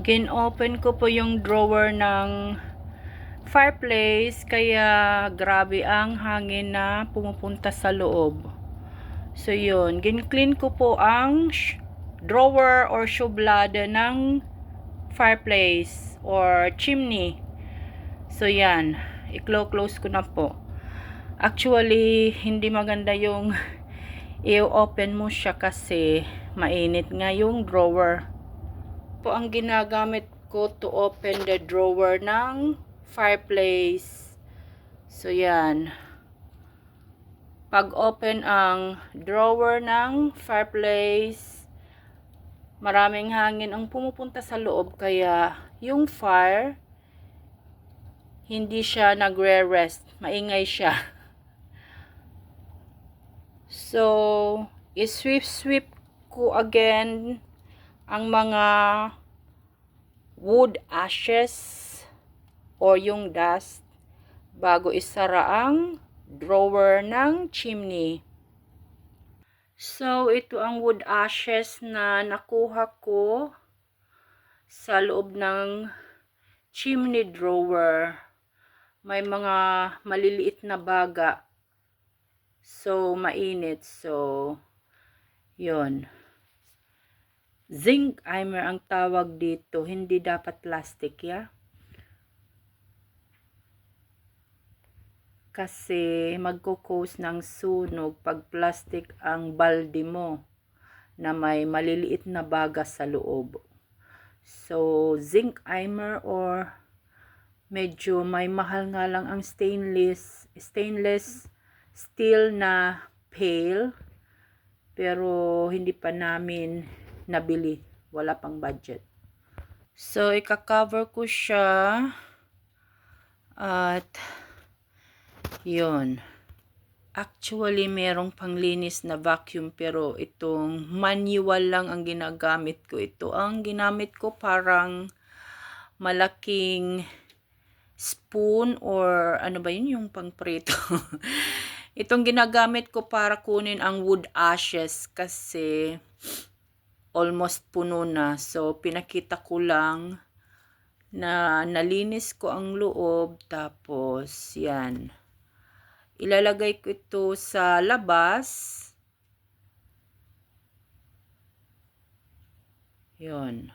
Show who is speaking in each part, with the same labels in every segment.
Speaker 1: Gin-open ko po yung drawer ng fireplace, kaya grabe ang hangin na pumupunta sa loob. So yun, gin-clean ko po ang drawer or shublada ng fireplace or chimney. So yan, i-close ko na po. Actually, hindi maganda yung i-open mo siya kasi mainit nga yung drawer. Po ang ginagamit ko to open the drawer ng fireplace. So yan, pag open ang drawer ng fireplace, maraming hangin ang pumupunta sa loob, kaya yung fire hindi siya nagre-rest, maingay siya. So i-sweep ko again ang mga wood ashes or yung dust bago isara ang drawer ng chimney. So ito ang wood ashes na nakuha ko sa loob ng chimney drawer. May mga maliliit na baga, so mainit. So yun, zinc primer ang tawag dito, hindi dapat plastic, ya. Kasi magkukos ng sunog pag plastic ang balde mo na may maliliit na baga sa loob. So zinc primer, or medyo may mahal nga lang ang stainless steel na pail, pero hindi pa namin nabili, wala pang budget. So ika-cover ko siya at yun. Actually merong panglinis na vacuum, pero itong manual lang ang ginagamit ko. Ito ang ginamit ko, parang malaking spoon or ano ba yun, yung pangprito. Itong ginagamit ko para kunin ang wood ashes kasi almost puno na. So pinakita ko lang na nalinis ko ang loob, tapos yan, ilalagay ko ito sa labas. Yun.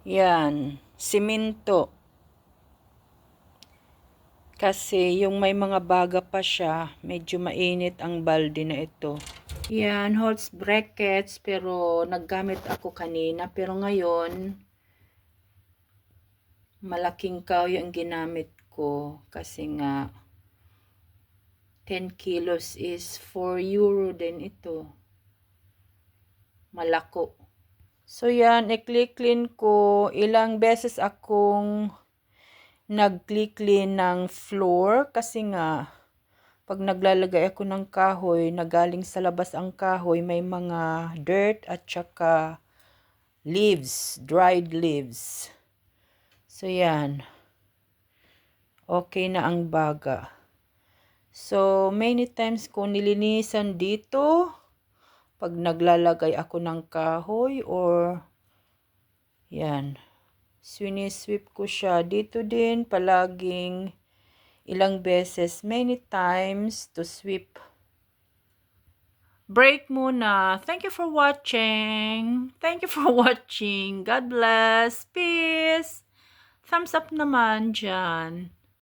Speaker 1: Yan, simento. Kasi yung may mga baga pa siya, medyo mainit ang balde na ito. Yan, hose brackets, pero naggamit ako kanina. Pero ngayon, malaking kahoy ang ginamit ko. Kasi nga, 10 kilos is 4 euro din ito. Malako. So yan, i-clean ko. Ilang beses akong nag-clean ng floor kasi nga pag naglalagay ako ng kahoy, nagaling sa labas ang kahoy, may mga dirt at saka leaves, dried leaves. So yan, okay na ang baga. So many times ko nilinisan dito pag naglalagay ako ng kahoy, or yan, sinisweep ko siya dito din palaging ilang beses, many times to sweep. Break muna. Thank you for watching. Thank you for watching. God bless. Peace. Thumbs up naman dyan.